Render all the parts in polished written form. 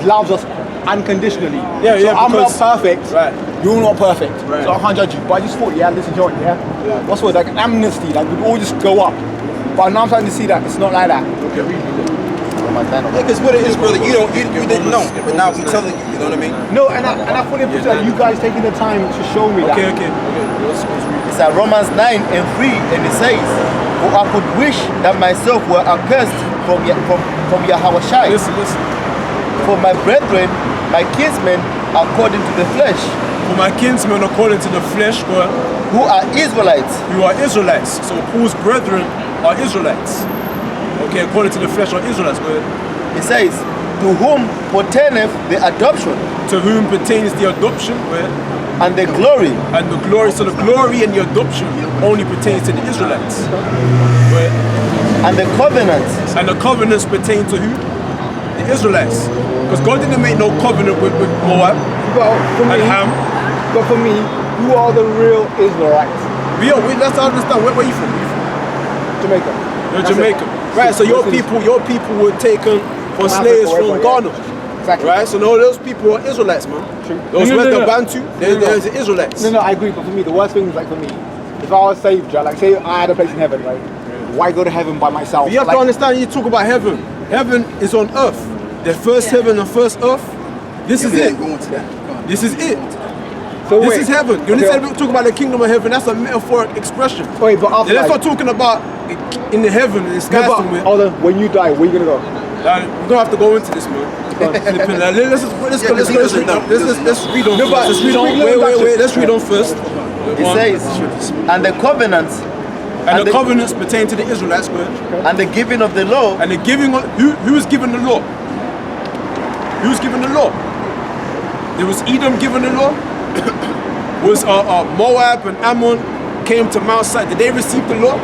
loves us unconditionally. Yeah, so I'm not perfect. Right. You're not perfect. Right. So I can't judge you. But I just thought, yeah, listen, John, yeah. What's the word? Like amnesty. Like we all just go up. But now I'm starting to see that it's not like that. Okay, read it. Yeah, because what it is, brother, you didn't know, but now we're telling you. You know what I mean? No, and I fully appreciate you guys taking the time to show me that. Okay. It's at Romans 9:3, and it says, "For I could wish that myself were accursed from Yahweh Shai. Listen. For my brethren, my kinsmen, according to the flesh, For my kinsmen according to the flesh, God, who are Israelites." you are Israelites. So whose brethren are Israelites? Okay, according to the flesh are Israelites, go ahead. It says, "To whom pertaineth the adoption To whom pertains the adoption, go ahead. and the glory And the glory, so the glory and the adoption only pertains to the Israelites. Go ahead. and the covenants And the covenants pertain to who? The Israelites. Because God didn't make no covenant with Moab But for and me, Ham. who are the real Israelites? Let's understand, where are you from? Jamaica. You're That's Jamaican. it. Right, so your Listen, people were taken for From slaves Africa, from wherever, Ghana. Exactly. Right, so no, those people are Israelites, man. True. Those No, were the no. Bantu, there's the Israelites. No, I agree. But for me, the worst thing is like for me, if I was saved, like say I had a place in heaven, right? Why go to heaven by myself? You have to understand, you talk about heaven. Heaven is on earth. The first heaven and first earth. This is it. Going to that. This is it. So This wait. is heaven. You understand? We talk about the kingdom of heaven. That's a metaphoric expression. Wait, but after Let's not talking about in the heaven, in the sky no, but somewhere. hold on, when you die, where you gonna go? We're gonna have to go into this, man. Let's read on. No, but Let's read on. Wait. Let's read on first. it says, "And the covenants And the covenants pertain to the Israelites, go ahead. and the giving of the law And the giving of who is given the law? Who's given the law? There was Edom given the law. Was Moab and Ammon came to Mount Sinai. Did they receive the law?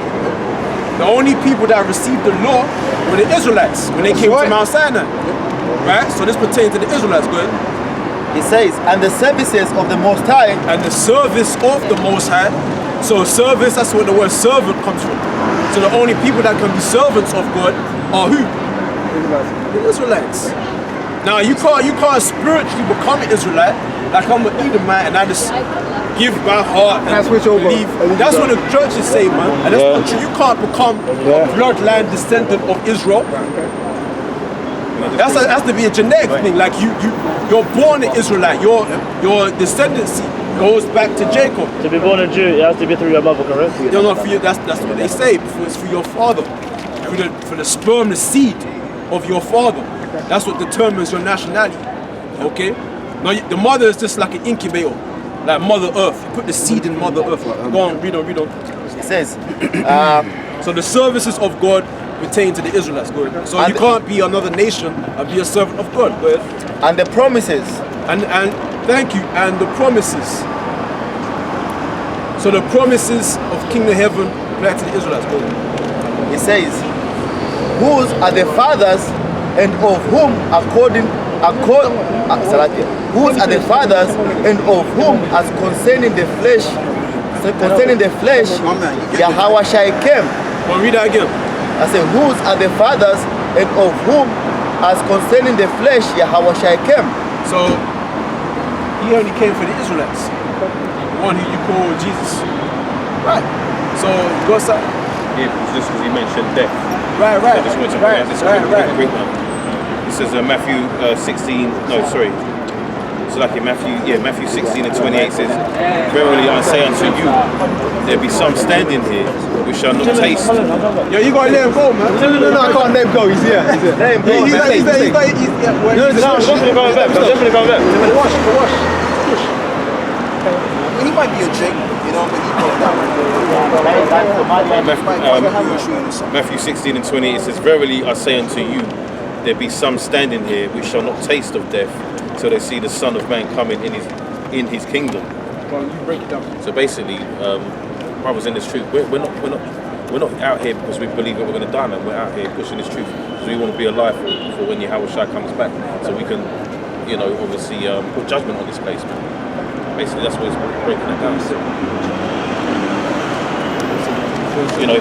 The only people that received the law were the Israelites when they came to Mount Sinai. Right? So this pertains to the Israelites, go ahead. It says, "And the services of the Most High And the service of the Most High. So service, that's where the word servant comes from. So the only people that can be servants of God are who? The Israelites. Now you can't spiritually become an Israelite like I'm an Edomite and I just give my heart and I switch over. believe. That's what the churches say, man. And that's not true. You can't become a bloodline descendant of Israel. That's has to be a genetic thing. Like you're born an Israelite. Your descendancy goes back to Jacob. To be born a Jew, it has to be through your mother, correct? You're not for you. That's what they say. It's for your father, for the sperm, the seed of your father. That's what determines your nationality. Okay. Now the mother is just like an incubator, like Mother Earth. You put the seed in Mother Earth. Go on, read on. it says, So the services of God pertain to the Israelites. Go ahead. So you can't be another nation and be a servant of God. Go ahead. and the promises And thank you. And the promises. So the promises of Kingdom Heaven apply to the Israelites. Go ahead. it says, "Whose are the fathers, and of whom whose are the fathers, and of whom as concerning the flesh, Yahweh Shai came." Well, read that again. I say, "Whose are the fathers, and of whom as concerning the flesh, Yahweh Shai came." So he only came for the Israelites, the one who you call Jesus. Right. So God said, Yeah, just because he mentioned death. right. I just wanted to bring out this quick one. This is Matthew 16, no, sorry. So like in Matthew 16 and 28 says, "Verily I say unto you, there be some standing here which shall not taste." Yo, you gotta let him go, man. No, I can't let him go. He's here. Let him go. He's definitely coming back. Definitely coming back. Wash. He might be a Jake, you know, but he Matthew 16 and 20 it says, "Verily I say unto you, there be some standing here which shall not taste of death till they see the Son of Man coming in his kingdom." break it down. So basically, brothers in this truth, we're not out here because we believe that we're going to die, man. We're out here pushing this truth because we want to be alive for when Yahweh Shai comes back, so we can, obviously put judgment on this place, man. Basically, that's what it's breaking it down. It's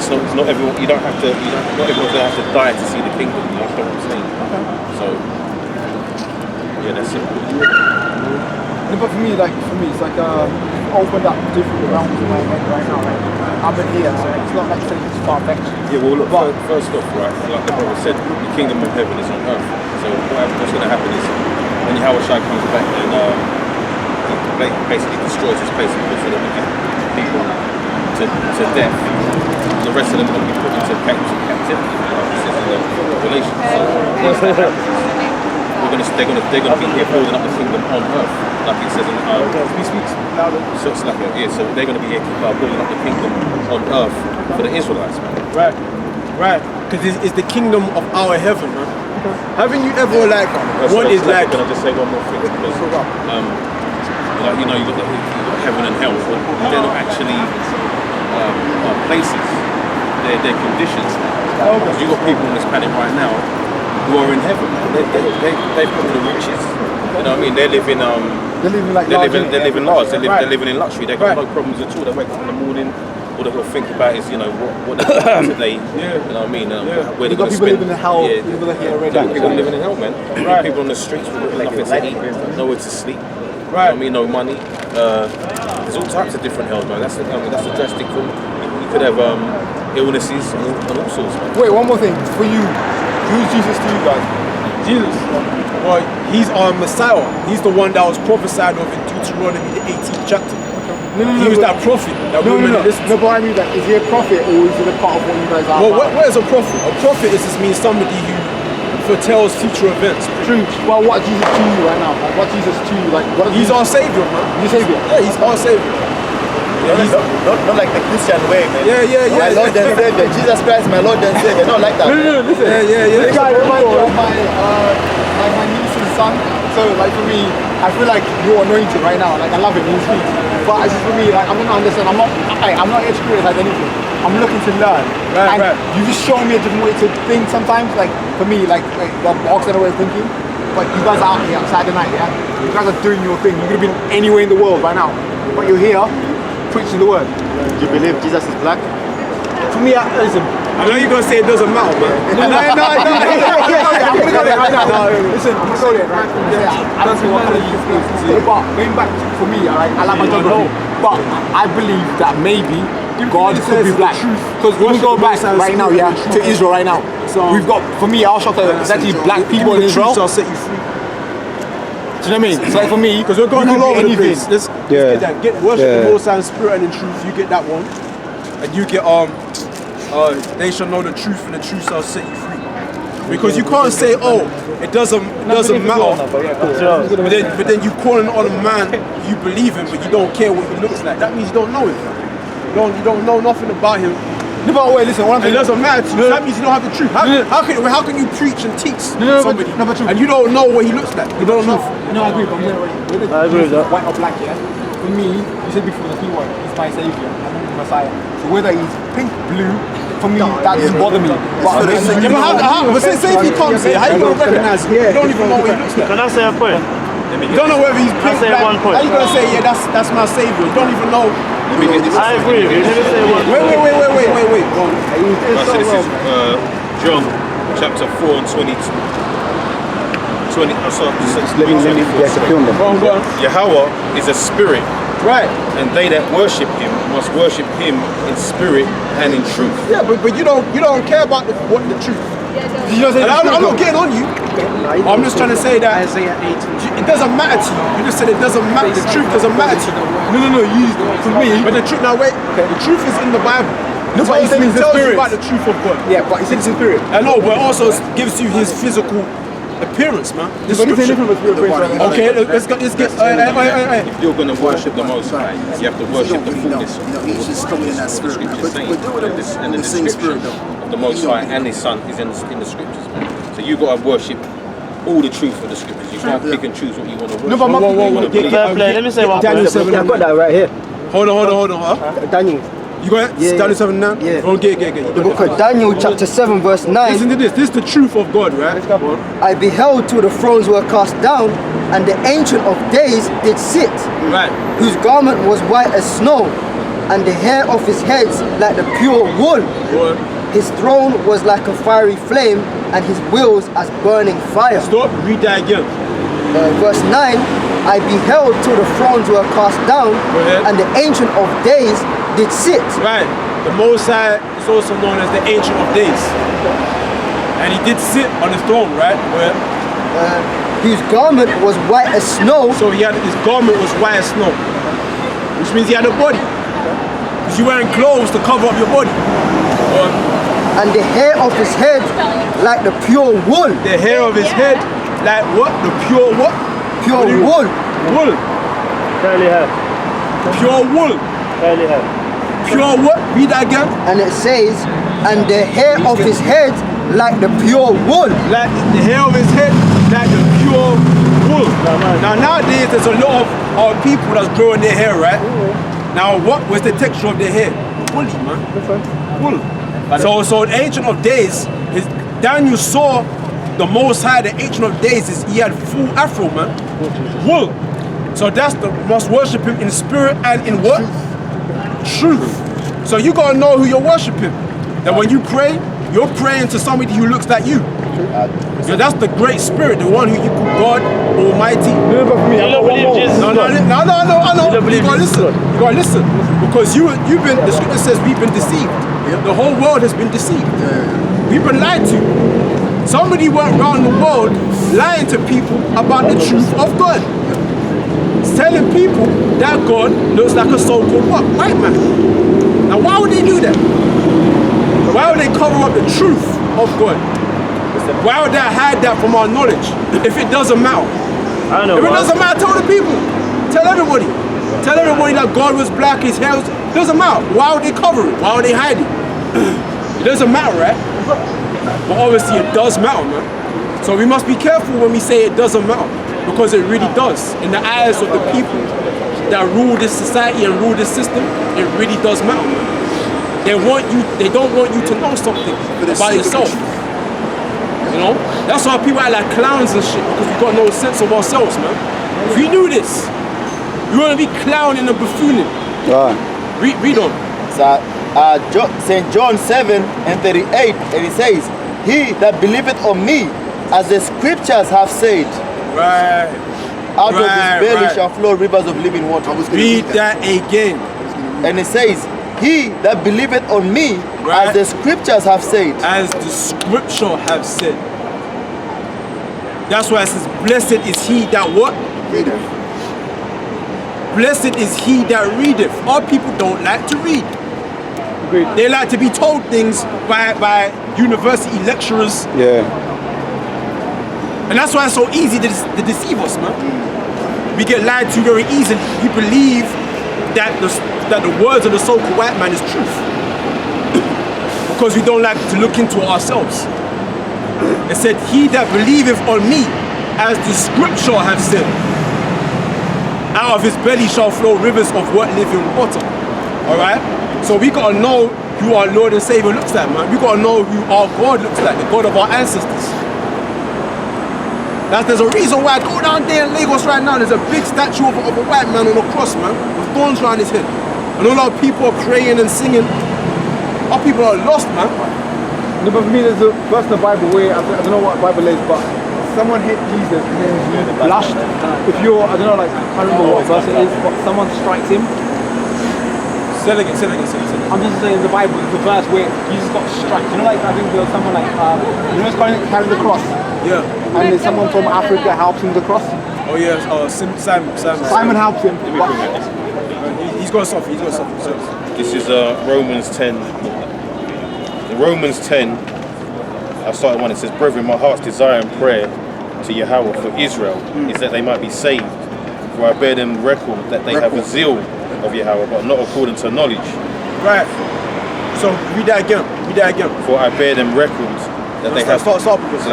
not everyone. Not everyone's going to have to die to see the kingdom. You know what I'm saying? So Yeah, that's it. No, but for me, it's like opened up different realms in my head right now. Like, I've been here, so it's not like saying it's far-fetched. Yeah, well, look, first off, right, like the brother said, the kingdom of heaven is on earth. So what's going to happen is when Yahweh Shai comes back and he basically destroys this place and puts all the wicked people to death. The rest of them are going to be put into captivity. This is in the Revelation. So once that happens, they're going to be here building up the kingdom on earth, like it says in so it's like so they're going to be here building up the kingdom on earth for the Israelites, man. Right. Because it's the kingdom of our heaven, man. Haven't you ever wanted like? Can I just say one more thing? Because, like you got heaven and hell, but they're not actually places. They're conditions. Because you got people on this planet right now who are in heaven, man. They've come to the riches. You know what I mean? They're living large. They're living in luxury. They've got no problems at all. They wake up in the morning. All they've got to think about is, what they're doing today. You know what I mean? Where they're going to spend. Living in hell. People living in hell, man. People on the streets with nothing to eat, nowhere to sleep. You know what I mean? No money. There's all types of different hells, man. That's a drastic thing. You could have illnesses and all sorts, man. Wait, one more thing. For you, who's Jesus to you guys? Jesus. Well, he's our Messiah. He's the one that was prophesied of in Deuteronomy, the 18th chapter. He was that prophet that we were meant to listen to. No, but I mean that, is he a prophet or is it a part of what you guys are? Well, what is a prophet? A prophet just means somebody who foretells future events. True. Well, what Jesus to you right now? Like, what Jesus to you? Like, what? He's our savior, man. He's Savior. Yeah, he's our savior. Yeah, not like the Christian way, man. Yeah. My Lord and Savior. Jesus Christ, my Lord and Savior. Not like that. No, listen. Yeah. This guy reminds me of my niece's son. So, like, for me, I feel like you're anointed right now. Like, I love him. He's sweet. But it's just for me, like, I'm gonna understand. I'm not here to criticize anything. I'm looking to learn. Right. You just show me a different way to think sometimes. Like, for me, like the box and way of thinking. But you guys are out here outside the night, yeah? You guys are doing your thing. You could have been anywhere in the world right now. But you're here preaching the word. Do you believe Jesus is black? For me, listen. I know you're gonna say it doesn't matter, man. No. I'm gonna go there right now. Listen, I'm gonna go there right now. I don't see what color you think. But going back for me, I like my geography. But I believe that maybe God could be black. Because we go back right now, to Israel right now. We've got, for me, I was shocked that there's actually black people in Israel. I'll set you free. Do you know what I mean? So like for me, because we're going all over the place. Let's get that. Get worship the Most High in spirit and in truth. You get that one, and you get they shall know the truth, and the truth shall set you free. Because you can't say, oh, it doesn't matter. But then you calling on a man you believe him, but you don't care what he looks like. That means you don't know him. You don't know nothing about him. No, but wait, listen. What I'm saying, it doesn't matter to you. That means you don't have the truth. How can you preach and teach somebody and you don't know what he looks like? You don't know. No, I agree. But I agree with that. White or black, yeah. For me, you said before the key word, he's my savior. I'm the Messiah. So whether he's pink, blue, for me, that doesn't bother me. But say if he can't say, how you gonna recognize him? You don't even know what he looks like. Can I say a point? You don't know whether he's pink, black. One point. How you gonna say, yeah, that's my savior? You don't even know. I agree with you. Let me say one. Wait. This is John chapter 4 and 22. Yahweh is a spirit. Right. And they that worship him must worship him in spirit and in truth. Yeah, but you don't care about what the truth. I'm not getting on you. I'm just trying to say that it doesn't matter to you. You just said it doesn't matter. The truth doesn't matter to you. No. For me. But the truth. Now wait. Okay. The truth is in the Bible. No, but it tells you about the truth of God. Yeah, but it's in the spirit. I know, but it also gives you his physical appearance, man. Okay, let's get. If you're going to worship the Most High, you have to worship the fullness. He's just coming in that spirit. And the description of the Most High and His Son is in the scriptures, man. So you got to worship all the truth of the scriptures. You can't pick and choose what you want to worship. No, but let me say one Daniel point. 7. I've got that right here. Hold on. Daniel. You got it? Yeah. Daniel 7 now? Yeah. Oh, get. The book of Daniel, chapter 7, verse 9. Listen to this. This is the truth of God, right? I beheld till the thrones were cast down, and the Ancient of Days did sit, Right. whose garment was white as snow, and the hair of his head like the pure wool. What? His throne was like a fiery flame, and his wheels as burning fire. Stop. Read that again. verse 9, I beheld till the thrones were cast down, ahead. and the Ancient of Days did sit. Right. The Most High is also known as the Ancient of Days. And he did sit on his throne, right? Where? Whose garment was white as snow. So his garment was white as snow. Which means he had a body. Because you wearing clothes to cover up your body. And the hair of his head like the pure wool. The hair of his head, like what? The pure what? Pure wool. Wool. Curly hair. Pure wool. Curly hair. Pure what? Read that again. And it says, and the hair of his head like the pure wool. Like the hair of his head, like the pure wool. Now nowadays there's a lot of people that's growing their hair, right? Now what was the texture of their hair? Woolly, man. Wool. So the Ancient of Days, Daniel saw the Most High, the Ancient of Days, he had full afro, man. Wool. So that's must worship him in spirit and in what? Truth. So you gotta know who you're worshiping. That when you pray, you're praying to somebody who looks like you. So that's the great spirit, the one who you call God Almighty. You don't believe Jesus? No. You gotta listen. You gotta listen. Because the scripture says we've been deceived. The whole world has been deceived. We've been lied to. Somebody went around the world lying to people about the truth of God. Telling people that God looks like a so-called what? White man. Now why would they do that? Why would they cover up the truth of God? Why would they hide that from our knowledge if it doesn't matter? I know. If it doesn't matter, tell the people. Tell everybody. Tell everybody that God was black, his hair was... It doesn't matter. Why would they cover it? Why would they hide it? It doesn't matter, right? But obviously it does matter, man. So we must be careful when we say it doesn't matter. Because it really does. In the eyes of the people that rule this society and rule this system, it really does matter, man. They don't want you to know something about yourself. You know? That's why people act like clowns and shit, because we got no sense of ourselves, man. If you knew this, you wouldn't be clowning and buffooning. Read on. St. John 7:38, and it says, he that believeth on me, as the scriptures have said, Right. out of his belly shall flow rivers of living water. Read that again. And it says, he that believeth on me, as the scriptures have said. As the scripture have said. That's why it says, blessed is he that what? Readeth. Blessed is he that readeth. Our people don't like to read. They like to be told things by university lecturers. Yeah. And that's why it's so easy to deceive us, man. We get lied to very easily. We believe that the words of the so-called white man is truth. Because we don't like to look into it ourselves. It said, he that believeth on me, as the scripture have said, out of his belly shall flow rivers of what? Living water. Alright? So we gotta know who our Lord and Savior looks like, man. We gotta know who our God looks like, the God of our ancestors. There's a reason why I go down there in Lagos right now, there's a big statue of a white man on a cross, man, with thorns around his head. And all our people are praying and singing. Our people are lost, man. No, but for me, there's a verse in the Bible where, I don't know what Bible is, but someone hit Jesus and then he blushed. If you're, I don't know, like, I can't remember what verse it is, but someone strikes him. Say it again. I'm just saying the Bible, it's a verse where Jesus got struck. You know, like, I think there was someone like, you know, carrying the cross. Yeah. And then someone from Africa helps him to cross. Oh yeah, Simon. Simon helps him. He's got something. This is Romans 10. In Romans 10, I started one. It says, brethren, my heart's desire and prayer to Yahweh for Israel is that they might be saved. For I bear them record that they have a zeal of Yahweh, but not according to knowledge. Right. So read that again. For I bear them record that they have... Start because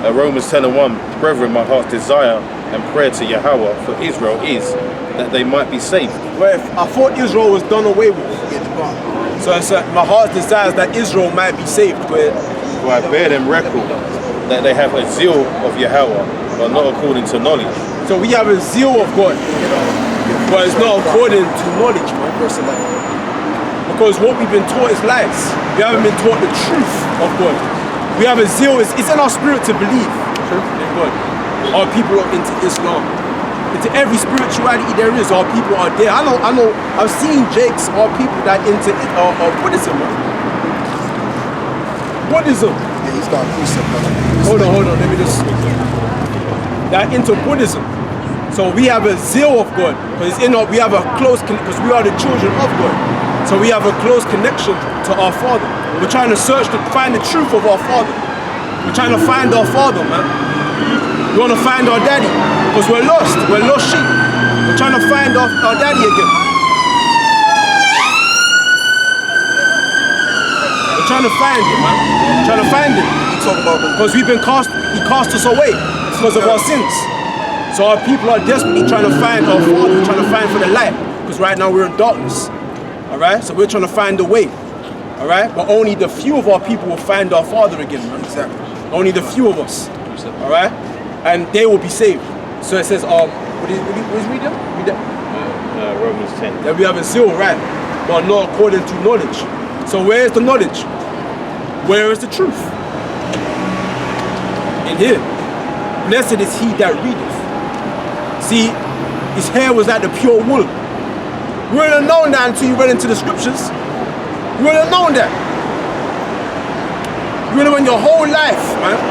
Romans 10:1, brethren, my heart's desire and prayer to Yahweh for Israel is that they might be saved. Well, I thought Israel was done away with. So it's my heart desires that Israel might be saved. For I bear them record that they have a zeal of Yahweh, but not according to knowledge. So we have a zeal of God, but it's not according to knowledge, man. Because what we've been taught is lies. We haven't been taught the truth of God. We have a zeal, it's in our spirit to believe in God. Our people are into Islam. Into every spirituality there is, our people are there. I know, I've seen Jake's, our people that into Buddhism, man. Buddhism. Yeah, he's got precept, brother. Hold on, let me just speak. That into Buddhism. So we have a zeal of God, because we have a close, because we are the children of God. So we have a close connection to our Father. We're trying to search to find the truth of our Father. We're trying to find our Father, man. We want to find our daddy, because we're lost sheep. We're trying to find our daddy again. We're trying to find him, man. We're trying to find him. Because we've been he cast us away because of our sins. So our people are desperately trying to find our Father. We're trying to find for the light, because right now we're in darkness. All right, so we're trying to find the way. All right, but only the few of our people will find our Father again, man. Exactly. Only the few of us. All right, and they will be saved. So it says, what is reading? Romans 10. That we have a zeal, right, but not according to knowledge. So where is the knowledge? Where is the truth? In here. Blessed is he that readeth. See, his hair was like the pure wool. You wouldn't have known that until you read into the scriptures. You wouldn't have known that. You would have went your whole life, man,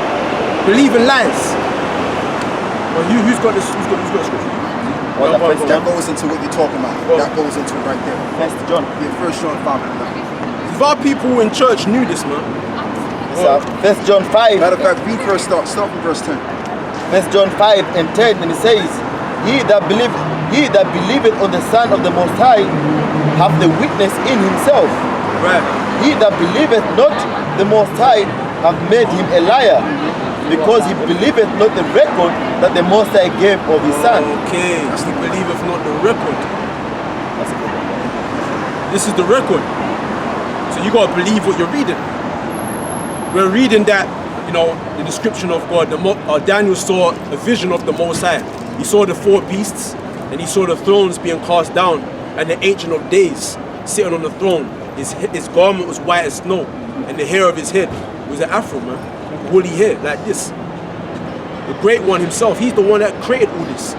believing lies. Well, who's got this? Who's got the scripture? That goes into what you're talking about. Well, that goes into it right there. First John. Yeah, 1 John 5. If our people in church knew this, man. First John 5. Matter of fact, read first, start from verse 10. First John 5 and 10, and it says, He that believeth on the Son of the Most High hath the witness in himself. Right. He that believeth not the Most High hath made him a liar, because he believeth not the record that the Most High gave of his Son. Okay, he believeth not the record. This is the record. So you gotta believe what you're reading. We're reading that, the description of God. Daniel saw a vision of the Most High. He saw the 4 beasts, and he saw the thrones being cast down, and the Ancient of Days sitting on the throne. His garment was white as snow, and the hair of his head was an afro, man. Woolly hair, like this. The Great One himself, he's the one that created all this.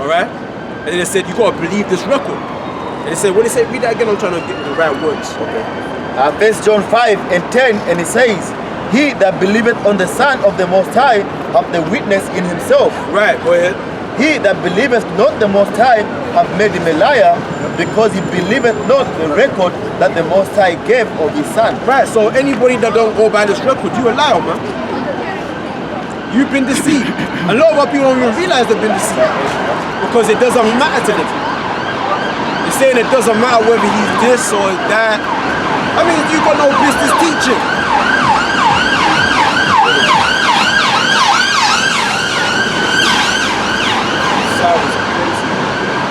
Alright? And then they said, you gotta believe this record. And they said, what they say? Read that again, I'm trying to get the right words. Okay. First John 5 and 10, and it says, He that believeth on the Son of the Most High hath the witness in himself. Right, go ahead. He that believeth not the Most High hath made him a liar, because he believeth not the record that the Most High gave of his Son. Right, so anybody that don't go by this record, you a liar, man. You've been deceived. A lot of our people don't even realize they've been deceived, because it doesn't matter to them. They're saying it doesn't matter whether he's this or that. I mean, you got no business teaching.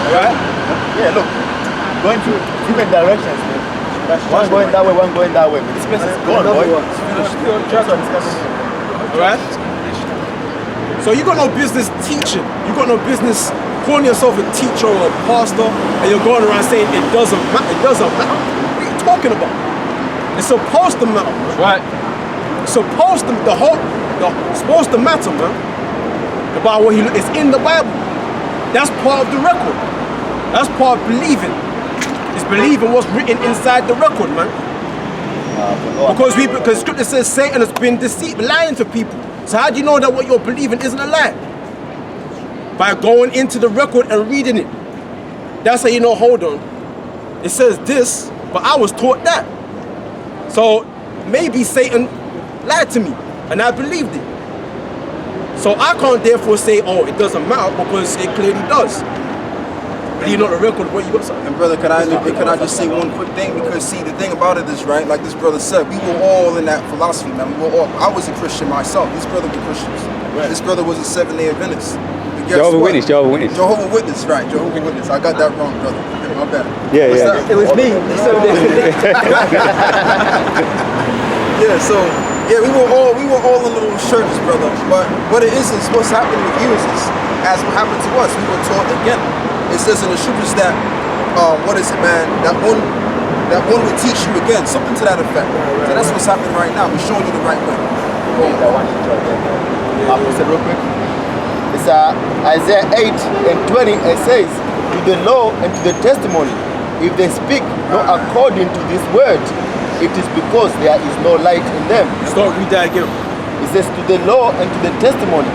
Alright? Yeah, look, going to different directions, man. One going that way, one going that way. This place is gone, boy. Alright? So you got no business teaching. You got no business calling yourself a teacher or a pastor, and you're going around saying it doesn't matter. It doesn't matter. What are you talking about? It's supposed to matter. Right? It's supposed to supposed to matter, man. About what it's in the Bible. That's part of the record. That's part of believing. It's believing what's written inside the record, man. Because scripture says Satan has been deceived, lying to people. So how do you know that what you're believing isn't a lie? By going into the record and reading it. That's how you know, hold on. It says this, but I was taught that. So maybe Satan lied to me, and I believed it. So I can't therefore say, oh, it doesn't matter, because it clearly does. Believe not the record, what you got, son? And brother, can I just say one quick thing? Because see, the thing about it is, right, like this brother said, we were all in that philosophy, man. I was a Christian myself. This brother were Christians. Right. This brother was a Seventh-day Adventist. Jehovah's Witness, Jehovah's Witness. Jehovah's Witness, right, Jehovah's Witness. I got that wrong, brother. My bad. Yeah, What's yeah. that? It was me. Yeah, we were all in little churches, brother. But what it is what's happening with you is as what happened to us. We were taught again. It says in the scriptures that what is it, man? That one will teach you again, something to that effect. So that's what's happening right now. We're showing you the right way. That one. Real quick. It's Isaiah 8 and 20. It says, to the law and to the testimony, if they speak not according to this word, it is because there is no light in them. Start read that again. It says, to the law and to the testimony,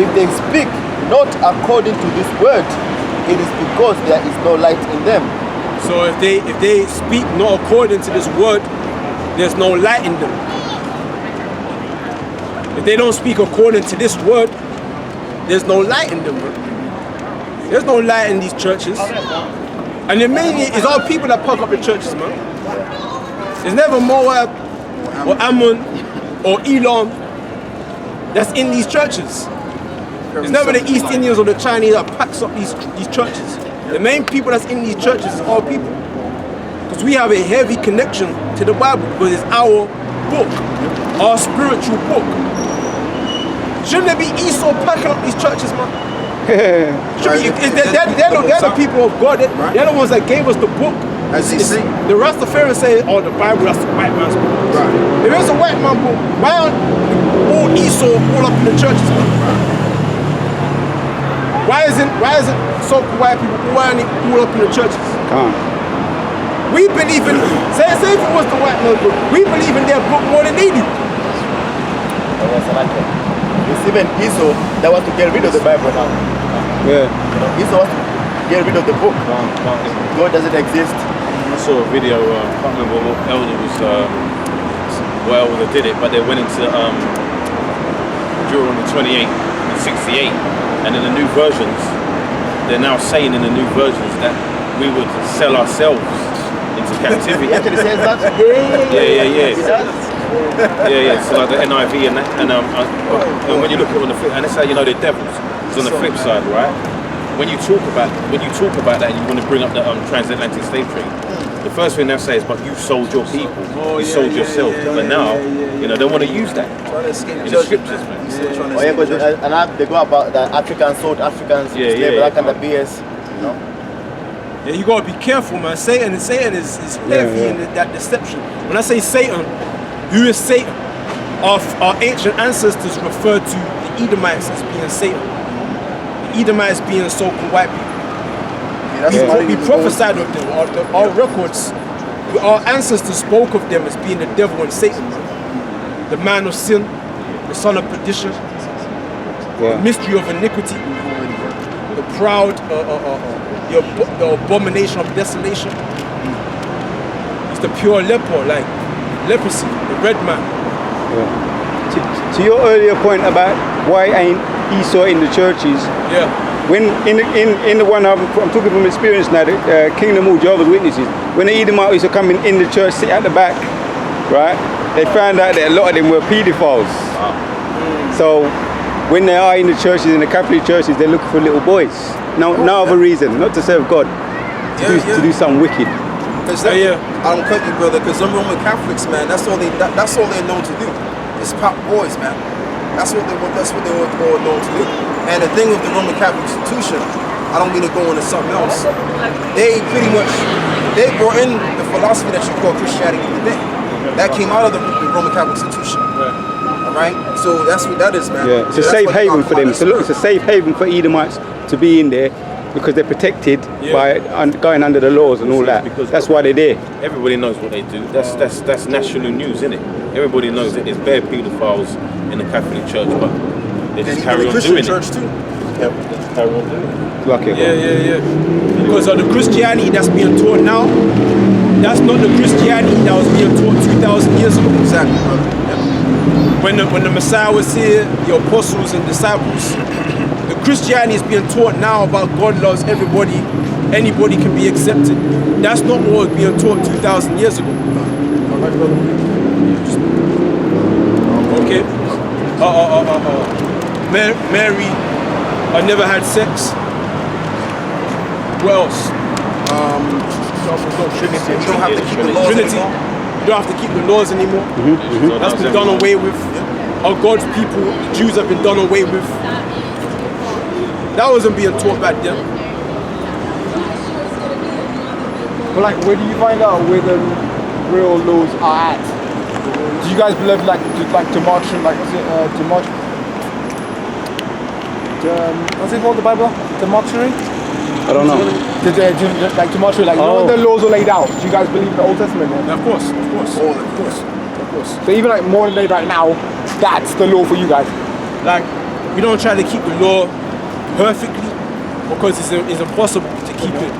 if they speak not according to this word, it is because there is no light in them. So if they speak not according to this word, there's no light in them. If they don't speak according to this word, there's no light in them, bro. There's no light in these churches. And the mainly is all people that pop up in churches, man. There's never Moab or Ammon or Elam that's in these churches. It's never the East Indians or the Chinese that packs up these churches. The main people that's in these churches is all people. Because we have a heavy connection to the Bible because it's our book, our spiritual book. Shouldn't there be Esau packing up these churches, man? They're the people of God. They're the ones that gave us the book. As they say. The Rastafarians say, oh, the Bible, that's the white man's book. Right. If it's a white man's book, why aren't all Esau all up in the churches, man? Why isn't so-called white people all up in the churches? Come on. We believe in, say if it was the white man's book, we believe in their book more than they do. It's even Esau that wants to get rid of the Bible now. Yeah. Esau wants to get rid of the book. God doesn't exist. I saw a video, I can't remember what elder was, what elder did it, but they went into Deuteronomy 28 and 68, and in the new versions, they're now saying in the new versions that we would sell ourselves into captivity. Actually says that? Yeah. So like the NIV and that, and when you look at it on the flip, and that's how you know they're devils. It's on the flip side, right? When you talk about that and you want to bring up the transatlantic slave trade, the first thing they'll say is, "But you sold your people, you sold yourself." But now, you know, they want to use that in the scriptures, man. Oh yeah, but and they go about the Africans sold Africans, that kind of BS, you know. Yeah, you gotta be careful, man. Satan is heavy in that deception. When I say Satan, who is Satan? Our ancient ancestors referred to the Edomites as being Satan. The Edomites being so-called white people. We prophesied of them. Our records, our ancestors spoke of them as being the devil and Satan. The man of sin, the son of perdition, the mystery of iniquity, the proud, the abomination of desolation. He's the pure leper, like leprosy, the red man. Yeah. To your earlier point about why ain't Esau in the churches? Yeah. When in the one I'm talking from experience now, the Kingdom of Jehovah's Witnesses, when the Edomites used to come in the church, sit at the back, right? They found out that a lot of them were pedophiles. So when they are in the churches, in the Catholic churches, they're looking for little boys. No other reason, not to serve God, to do something wicked. I don't cut you, brother, because them Roman Catholics, man, that's all they're known to do. It's pop boys, man. That's what they're all known to do. And the thing with the Roman Catholic institution, I don't mean to go into something else. They brought in the philosophy that you call Christianity today. That came out of the Roman Catholic institution. All right, so that's what that is, man. Yeah, it's a safe haven for them. So look, it's a safe haven for Edomites to be in there because they're protected by going under the laws and all that. That's why they're there. Everybody knows what they do. That's national news, isn't it? Everybody knows that there's bare pedophiles in the Catholic Church, but they just carry on doing it. Church too. Yeah, they just carry on doing it. Lucky. Yeah. Because of the Christianity that's being taught now, that's not the Christianity that was being taught 2,000 years ago. Exactly, brother. When the Messiah was here, the apostles and disciples, the Christianity is being taught now about God loves everybody, anybody can be accepted. That's not what was being taught 2,000 years ago. Okay. Mary never had sex. What else? Trinity. You don't have to keep the laws anymore. You don't have to keep the laws anymore. That's been done away with. Our God's people, the Jews, have been done away with. That wasn't being taught back then. But like, where do you find out where the real laws are at? Do you guys believe to march and to what's it called, the Bible? Democracy? I don't know. Like democracy, like you know when the laws are laid out. Do you guys believe in the Old Testament? Then? Of course, of course. Of course. Of course. So even like modern day right now, that's the law for you guys. Like, we don't try to keep the law perfectly because it's impossible to keep it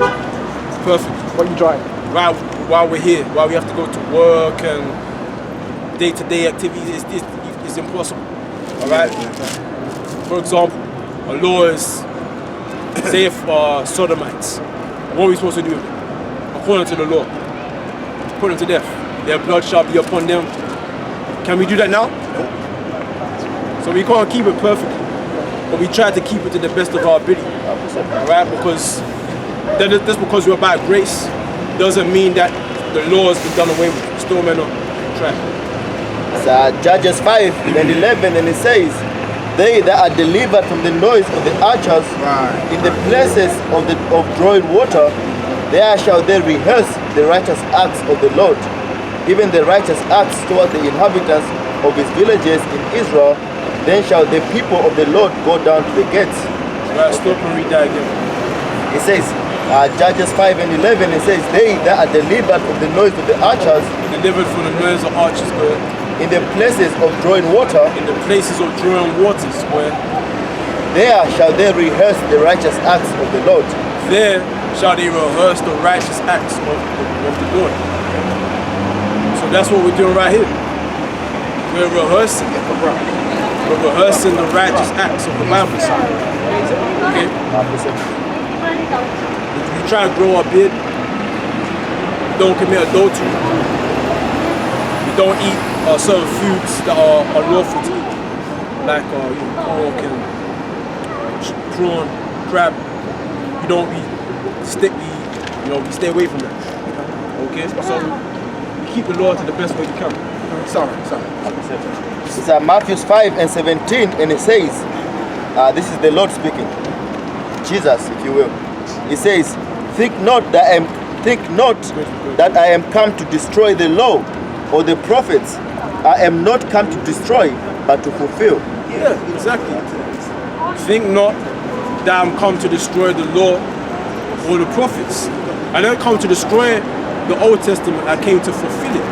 perfect. What you trying? While we're here, while we have to go to work and day-to-day activities, it's impossible. All right. For example, a law is, say if sodomites, what are we supposed to do with them? According to the law, put them to death. Their blood shall be upon them. Can we do that now? So we can't keep it perfectly, but we try to keep it to the best of our ability. All right? Because just because we're by grace doesn't mean that the law has been done away with. We still may not try. It's Judges 5 and 11, and it says, they that are delivered from the noise of the archers in the places of drawing water, there shall they rehearse the righteous acts of the Lord, even the righteous acts toward the inhabitants of his villages in Israel. Then shall the people of the Lord go down to the gates. Right, stop and read that again. It says, Judges 5 and 11, it says, they that are delivered from the noise of the archers, Delivered from the noise of archers, God. in the places of drawing water, In the places of drawing waters, where there shall they rehearse the righteous acts of the Lord. there shall they rehearse the righteous acts of the Lord. So that's what we're doing right here. We're rehearsing. We're rehearsing the righteous acts of the Bible. Okay? We try to grow our beard. Don't commit adultery. We don't eat certain foods that are unlawful to eat, like pork and prawn, crab. We stay away from that. Okay? So we keep the law to the best way we can. Sorry. It's Matthew 5 and 17, and it says, this is the Lord speaking, Jesus, if you will. He says, think not that I am come to destroy the law or the prophets. I am not come to destroy, but to fulfill. Yeah, exactly. Think not that I'm come to destroy the law or the prophets. I didn't come to destroy the Old Testament. I came to fulfill it.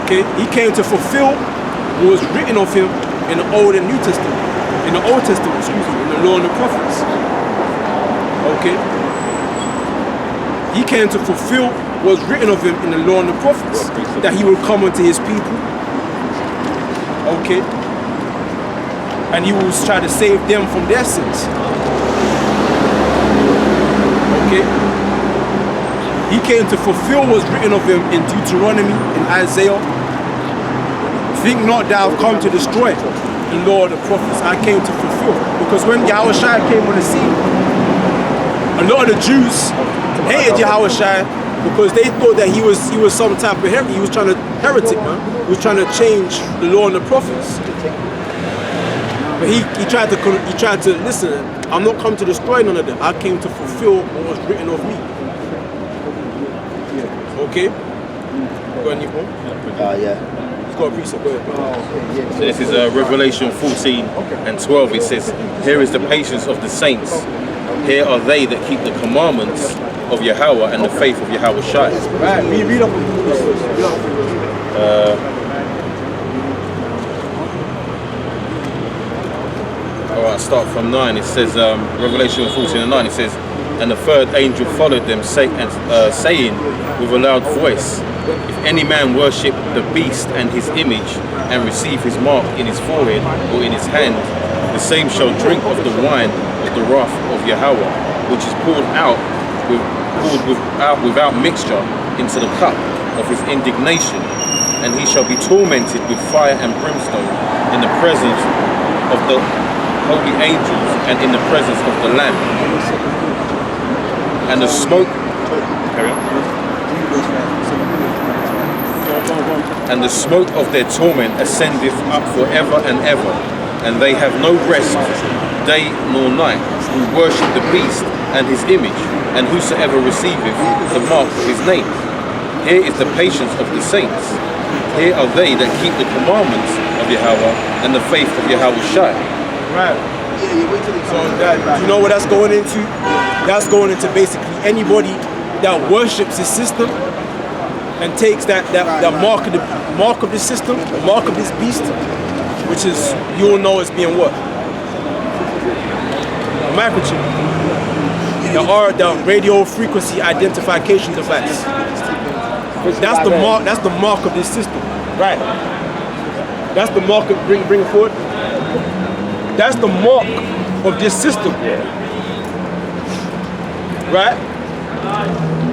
Okay? He came to fulfill what was written of him in the Old and New Testament. In the Old Testament, in the law and the prophets. Okay? He came to fulfill what was written of him in the law and the prophets. That he will come unto his people. Okay? And he will try to save them from their sins. Okay? He came to fulfill what was written of him in Deuteronomy, in Isaiah. Think not that I've come to destroy the law of the prophets. I came to fulfill. Because when Yahushua came on the scene, a lot of the Jews hated Yahushua because they thought that he was some type of heretic. He was trying to heretic, man. He was trying to change the law and the prophets. But he tried to listen. I'm not come to destroy none of them. I came to fulfill what was written of me. Okay? Go ahead, Nico. Yeah. He's got a precept. Go ahead. So this is Revelation 14 and 12. It says, here is the patience of the saints. Here are they that keep the commandments of Yahweh and the faith of Yahweh Shai. Right, read up on this. Alright, start from 9. It says, Revelation 14 and 9, it says, and the third angel followed them, saying with a loud voice, if any man worship the beast and his image, and receive his mark in his forehead or in his hand, the same shall drink of the wine of the wrath of Yahweh, which is poured out without mixture into the cup of his indignation, and he shall be tormented with fire and brimstone in the presence of the holy angels and in the presence of the Lamb. And the smoke, carry on. And the smoke of their torment ascendeth up forever and ever, and they have no rest day nor night, who worship the beast and his image, and whosoever receiveth the mark of his name. Here is the patience of the saints. Here are they that keep the commandments of Yahweh and the faith of Yahweh Shai. Right. Yeah, you wait till they So come. that, you know what that's going into? That's going into basically anybody that worships this system and takes that mark of this system, the mark of this beast, which is, you'll know it's being what? A microchip. The radio frequency identification device. That's the mark. That's the mark of this system, right? That's the mark of bring it forward. That's the mark of this system, right?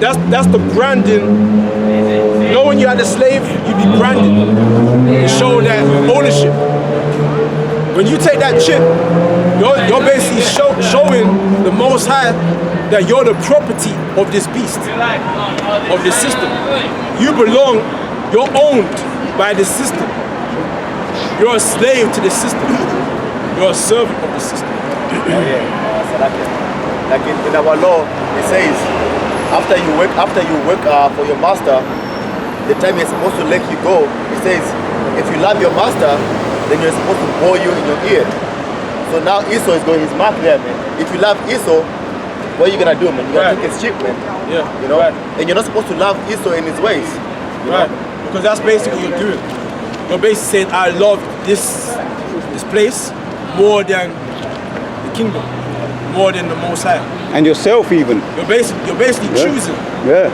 That's the branding. You know, when you had a slave, you'd be branded to show that ownership. When you take that chip, you're basically showing the Most High that you're the property of this beast, of this system. You belong, you're owned by this system. You're a slave to this system. You're a servant of the system. So like in our law, it says, after you work for your master, the time you're supposed to let you go, it says, if you love your master, then you're supposed to blow you in your ear. So now Esau is going his mark there, man. If you love Esau, what are you gonna do, man? You're gonna take his sheep, man. Yeah. You know? And you're not supposed to love Esau in his ways. You know? Because that's basically what you're doing. You're basically saying, I love this place more than the kingdom, more than the Most High. And yourself even. You're basically choosing. Yeah.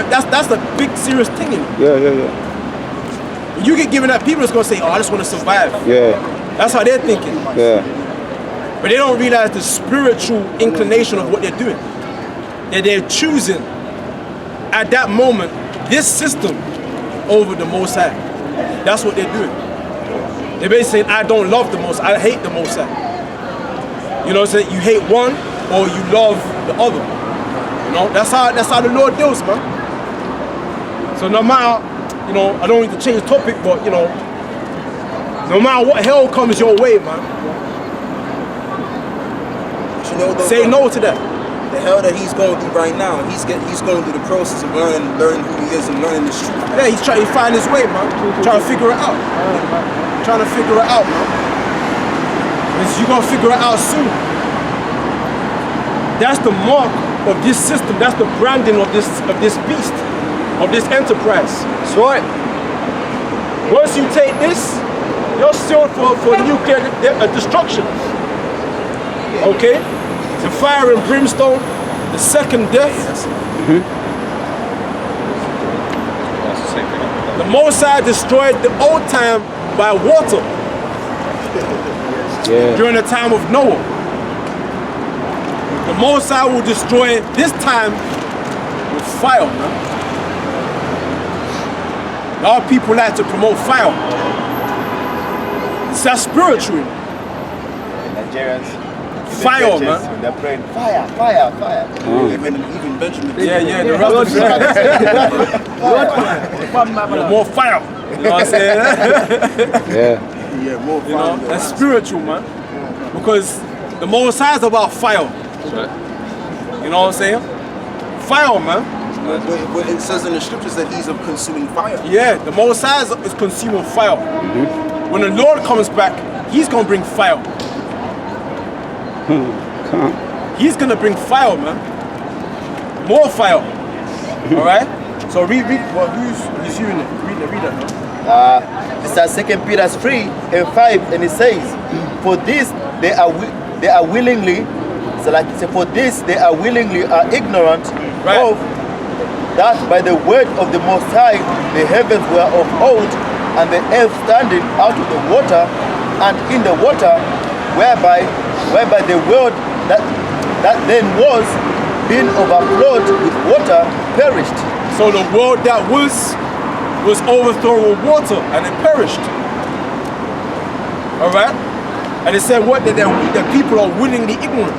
That's the big serious thing in it. Yeah. When you get given that, people is gonna say, oh, I just want to survive. Yeah. That's how they're thinking. Yeah. But they don't realize the spiritual inclination of what they're doing. That they're choosing at that moment this system over the Most High. That's what they're doing. They're basically saying, I don't love the Most High, I hate the Most High. You know, so you hate one or you love the other. You know, that's how the Lord deals, man. So no matter, you know, I don't need to change the topic, but you know, no matter what hell comes your way, man, You know, though, say no to that. The hell that he's going through right now, he's going through the process of learning who he is and learning the truth. Yeah, he's trying to find his way, man. Trying to figure it out. Trying to figure it out, man. You're gonna figure it out soon. That's the mark of this system. That's the branding of this beast, of this enterprise. That's right. Once you take this, you're sealed for nuclear destruction. Okay? The fire and brimstone, the second death. The Most High destroyed the old time by water. During the time of Noah. The Most High will destroy this time with fire, man. A lot of people like to promote fire. It's that spiritual. Nigerians. Fire, man. They're praying, fire. Even Benjamin. Yeah, the rest of more fire. You know what I'm saying? Yeah, more fire. You know, that's spiritual, man. Because the Most High is about fire. You know what I'm saying? Fire, man. But it says in the scriptures that he's a consuming fire. Yeah, the Most High is consuming fire. When the Lord comes back, he's going to bring fire. He's going to bring fire, man. More fire. All right? So read. Well, who's hearing it? Read it, man. This is 2 Peter 3:5, and it says, for this they are willingly, so like it says, for this they are willingly ignorant of that by the word of the Most High the heavens were of old, and the earth standing out of the water and in the water, whereby the world that then was being overflowed with water perished. So the world that was overthrown with water and it perished. All right? And it said what? That people are willingly ignorant.